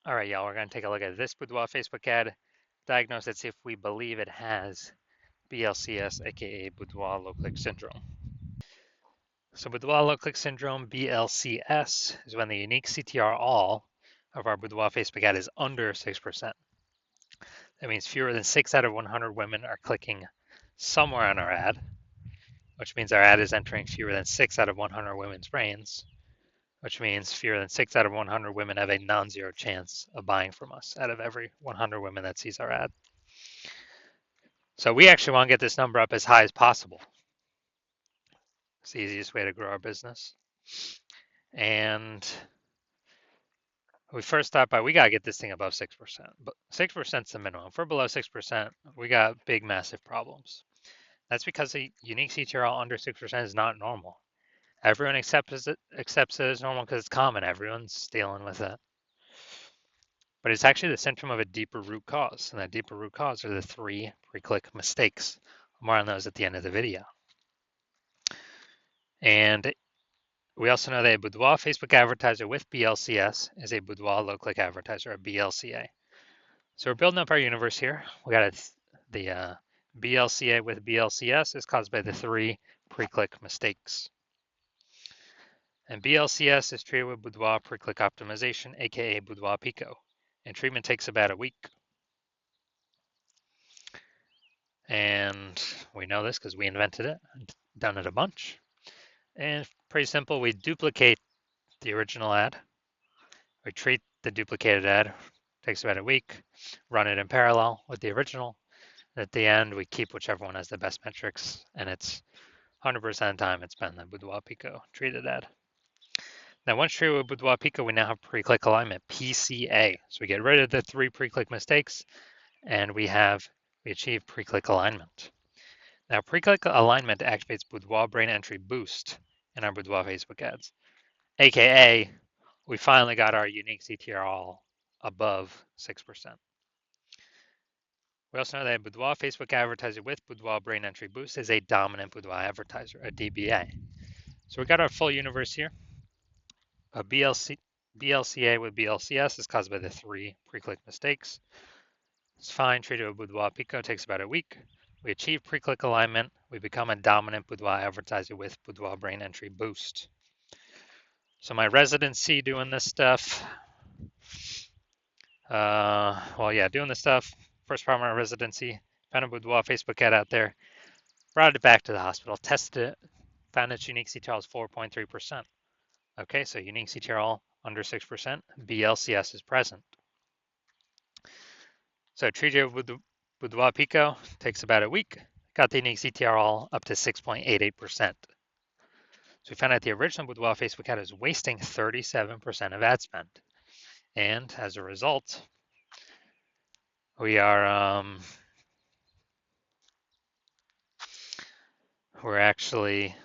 All right, y'all, we're going to take a look at this Boudoir Facebook ad, diagnose it, see if we believe it has BLCS, aka Boudoir low click syndrome. So Boudoir low click syndrome, BLCS, is when the unique CTR all of our Boudoir Facebook ad is under 6%. That means fewer than 6 out of 100 women are clicking somewhere on our ad, which means our ad is entering fewer than 6 out of 100 women's brains, which means fewer than 6 out of 100 women have a non-zero chance of buying from us out of every 100 women that sees our ad. So we actually want to get this number up as high as possible. It's the easiest way to grow our business. And we first start by we got to get this thing above 6%. But 6% is the minimum. If we're below 6%, we got big, massive problems. That's because a unique CTRL under 6% is not normal. Everyone accepts it as normal because it's common. Everyone's dealing with it. But it's actually the symptom of a deeper root cause. And that deeper root cause are the 3 pre-click mistakes. More on those at the end of the video. And we also know that a Boudoir Facebook advertiser with BLCS is a Boudoir low-click advertiser, a BLCA. So we're building up our universe here. We got the BLCA with BLCS is caused by the 3 pre-click mistakes. And BLCS is treated with Boudoir pre-click optimization, aka Boudoir Pico. And treatment takes about a week. And we know this because we invented it, done it a bunch. And pretty simple, we duplicate the original ad. We treat the duplicated ad, takes about a week, run it in parallel with the original. At the end, we keep whichever one has the best metrics, and it's 100% of the time it's been the Boudoir Pico treated ad. Now, once treated with Boudoir Pico, we now have pre-click alignment, PCA. So we get rid of the 3 pre-click mistakes, and we achieve pre-click alignment. Now, pre-click alignment activates Boudoir brain entry boost in our Boudoir Facebook ads, aka we finally got our unique CTR all above 6%. We also know that Boudoir Facebook advertiser with Boudoir brain entry boost is a dominant Boudoir advertiser, a DBA. So we got our full universe here. A BLCA with BLCS is caused by the 3 pre-click mistakes. It's fine, treated with Boudoir Pico, takes about a week. We achieve pre-click alignment. We become a dominant Boudoir advertiser with Boudoir brain entry boost. So my residency doing this stuff. Doing this stuff. First part of my residency, found a Boudoir Facebook ad out there, brought it back to the hospital, tested it, found its unique CTRL is 4.3%. Okay, so unique CTRL under 6%, BLCS is present. So treated with Boudoir Pico takes about a week, got the unique CTRL up to 6.88%. So we found out the original Boudoir Facebook ad is wasting 37% of ad spend. And as a result, we're actually,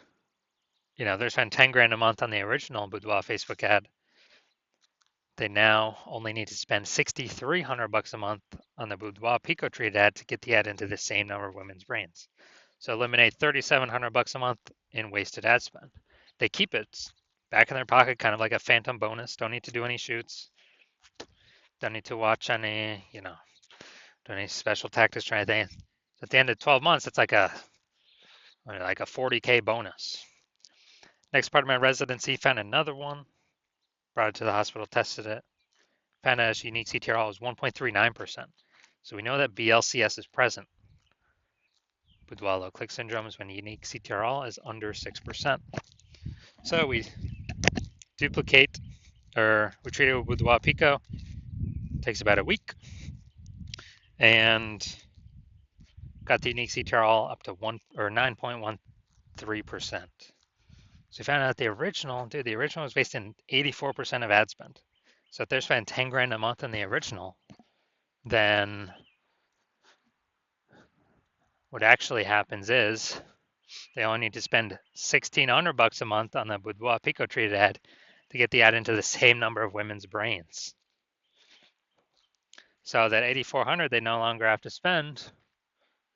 they're spending 10 grand a month on the original Boudoir Facebook ad. They now only need to spend $6,300 a month on the Boudoir Pico treated ad to get the ad into the same number of women's brains. So eliminate $3,700 a month in wasted ad spend. They keep it back in their pocket, kind of like a phantom bonus. Don't need to do any shoots. Don't need to watch any, do any special tactics or anything. At the end of 12 months, it's like a 40K bonus. Next part of my residency, found another one, brought it to the hospital, tested it, found out its unique CTRL was 1.39%. So we know that BLCS is present. Boudoir low click syndrome is when unique CTRL is under 6%. So we duplicate, or we treat it with Boudoir Pico, takes about a week, and got the unique CTRL up to 9.13%. So we found out the original was wasting 84% of ad spend. So if they're spending 10 grand a month on the original, then what actually happens is they only need to spend $1,600 a month on the Boudoir Pico treated ad to get the ad into the same number of women's brains. So that $8,400 they no longer have to spend.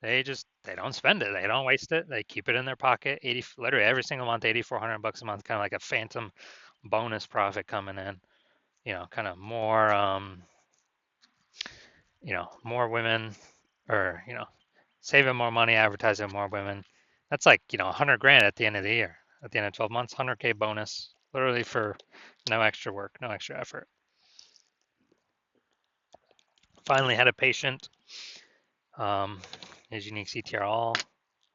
They don't spend it. They don't waste it. They keep it in their pocket. Literally every single month, $8,400 a month, kind of like a phantom bonus profit coming in. Kind of more more women, or saving more money, advertising more women. That's like 100 grand at the end of the year, at the end of 12 months, 100K bonus, literally for no extra work, no extra effort. Finally had a patient. His unique CTR all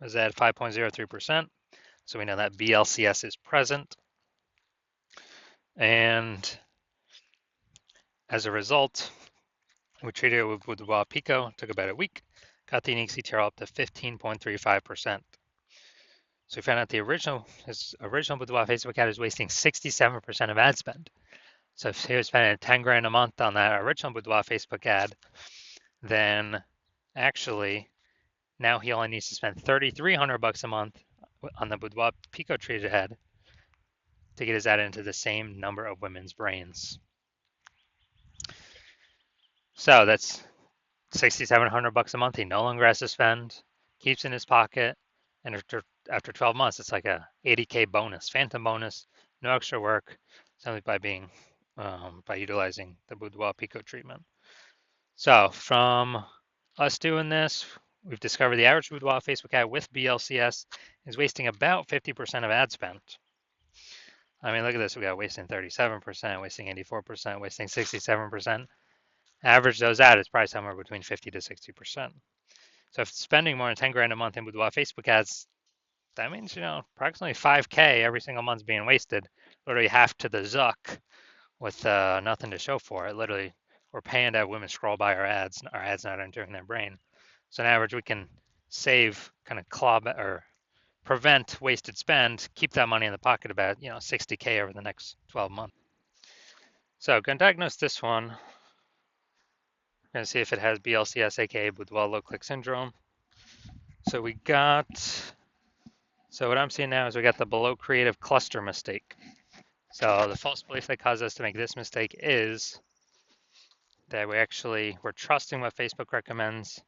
was at 5.03%. So we know that BLCS is present. And as a result, we treated it with Boudoir Pico, took about a week, got the unique CTR up to 15.35%. So we found out his original Boudoir Facebook ad is wasting 67% of ad spend. So if he was spending 10 grand a month on that original Boudoir Facebook ad, then actually now he only needs to spend 3,300 bucks a month on the Boudoir Pico treated ad to get his ad into the same number of women's brains. So that's 6,700 bucks a month. He no longer has to spend, keeps in his pocket, and after 12 months, it's like a 80K bonus, phantom bonus, no extra work, simply by utilizing the Boudoir Pico treatment. So from us doing this, we've discovered the average Boudoir Facebook ad with BLCS is wasting about 50% of ad spend. I mean, look at this. We got wasting 37%, wasting 84%, wasting 67%. Average those out is probably somewhere between 50 to 60%. So if spending more than 10 grand a month in Boudoir Facebook ads, that means, approximately 5K every single month's being wasted, literally half to the zuck with nothing to show for it. Literally, we're paying to have women scroll by our ads not entering their brain. So on average, we can save, kind of or prevent wasted spend, keep that money in the pocket about, 60K over the next 12 months. So going to diagnose this one. We're going to see if it has BLCS, aka Boudoir low click syndrome. So what I'm seeing now is we got the below creative cluster mistake. So the false belief that caused us to make this mistake is that we're trusting what Facebook recommends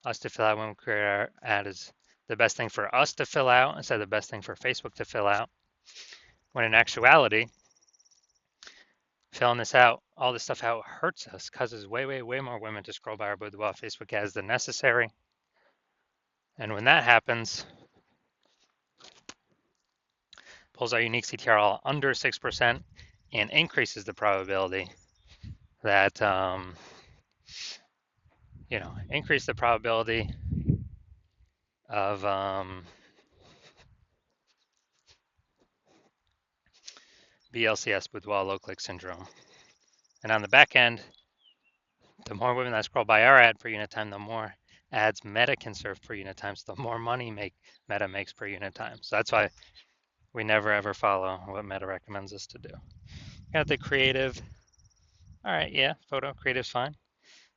us to fill out when we create our ad is the best thing for us to fill out instead of the best thing for Facebook to fill out. When in actuality, filling all this stuff out hurts us, causes way, way, way more women to scroll by our Boudoir Facebook ads than necessary. And when that happens, pulls our unique CTR under 6% and increases the probability that, increase the probability of BLCS Boudoir low click syndrome. And on the back end, the more women that scroll by our ad per unit time, the more ads Meta can serve per unit time, so the more money Meta makes per unit time. So that's why we never ever follow what Meta recommends us to do. Got the creative. All right, yeah, photo creative's fine.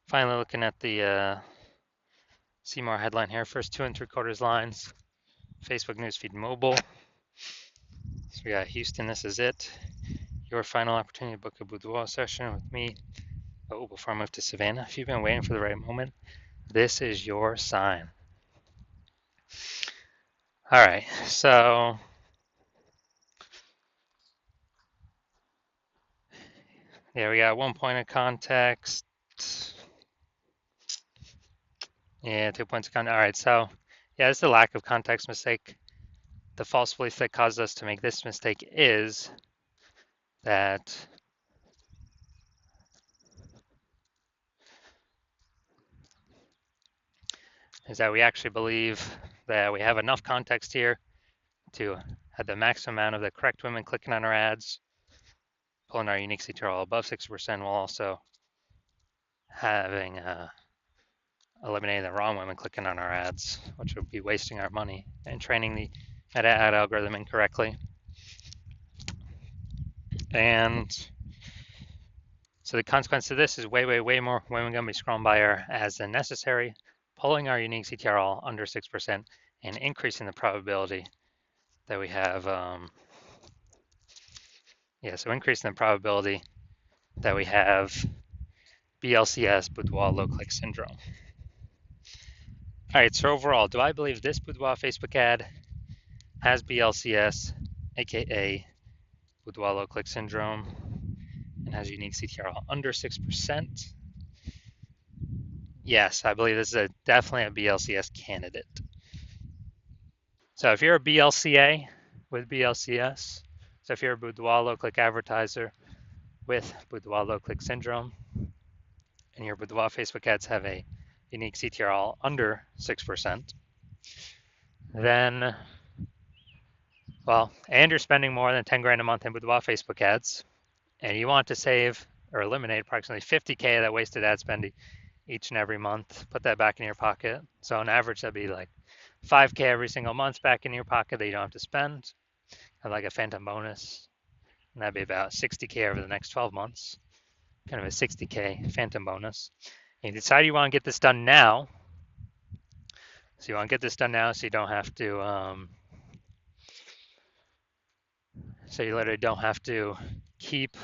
Finally, looking at the see more headline here. First 2 3/4 lines. Facebook newsfeed mobile. So we got Houston, this is it. Your final opportunity to book a boudoir session with me. Oh, before I move to Savannah, if you've been waiting for the right moment, this is your sign. All right, so yeah, we got 1 point of context. Yeah, 2 points of context. All right, so yeah, it's the lack of context mistake. The false belief that caused us to make this mistake is that we actually believe that we have enough context here to have the maximum amount of the correct women clicking on our ads, pulling our unique CTR above 6%, while also having eliminating the wrong women clicking on our ads, which would be wasting our money and training the Meta ad algorithm incorrectly. And so the consequence of this is way, way, way more women going to be scrolling by our ads than necessary, pulling our unique CTR under 6% and increasing the probability that we have, so increasing the probability that we have BLCS, Boudoir low click syndrome. All right, so overall, do I believe this Boudoir Facebook ad has BLCS, aka Boudoir low click syndrome, and has unique CTR under 6%? Yes, I believe this is definitely a BLCS candidate. So if you're a BLCA with BLCS, so if you're a Boudoir low click advertiser with Boudoir low click syndrome, and your Boudoir Facebook ads have a unique CTRL under 6%, then, well, and you're spending more than 10 grand a month in Boudoir Facebook ads, and you want to save or eliminate approximately 50K of that wasted ad spend each and every month, put that back in your pocket. So on average, that'd be like 5K every single month back in your pocket that you don't have to spend, and like a phantom bonus. And that'd be about 60K over the next 12 months, kind of a 60K phantom bonus. And you decide you want to get this done now. So you want to get this done now so you don't have to, so you literally don't have to keep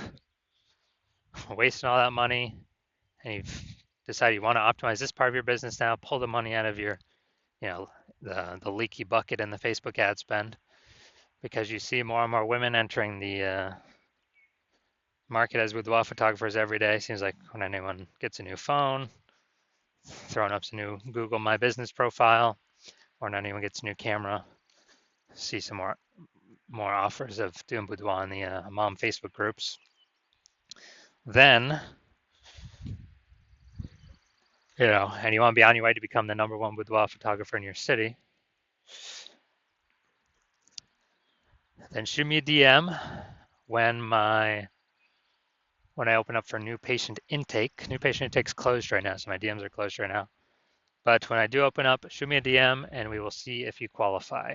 wasting all that money. And you've decided you want to optimize this part of your business now, pull the money out of your, you know, the leaky bucket in the Facebook ad spend, because you see more and more women entering the market as boudoir photographers every day. Seems like when anyone gets a new phone, throwing up some new Google My Business profile, or when anyone gets a new camera, see some more offers of doing boudoir in the mom Facebook groups. Then, and you want to be on your way to become the #1 boudoir photographer in your city, then shoot me a DM when I open up for new patient intake. New patient intake's closed right now, so my DMs are closed right now. But when I do open up, shoot me a DM and we will see if you qualify.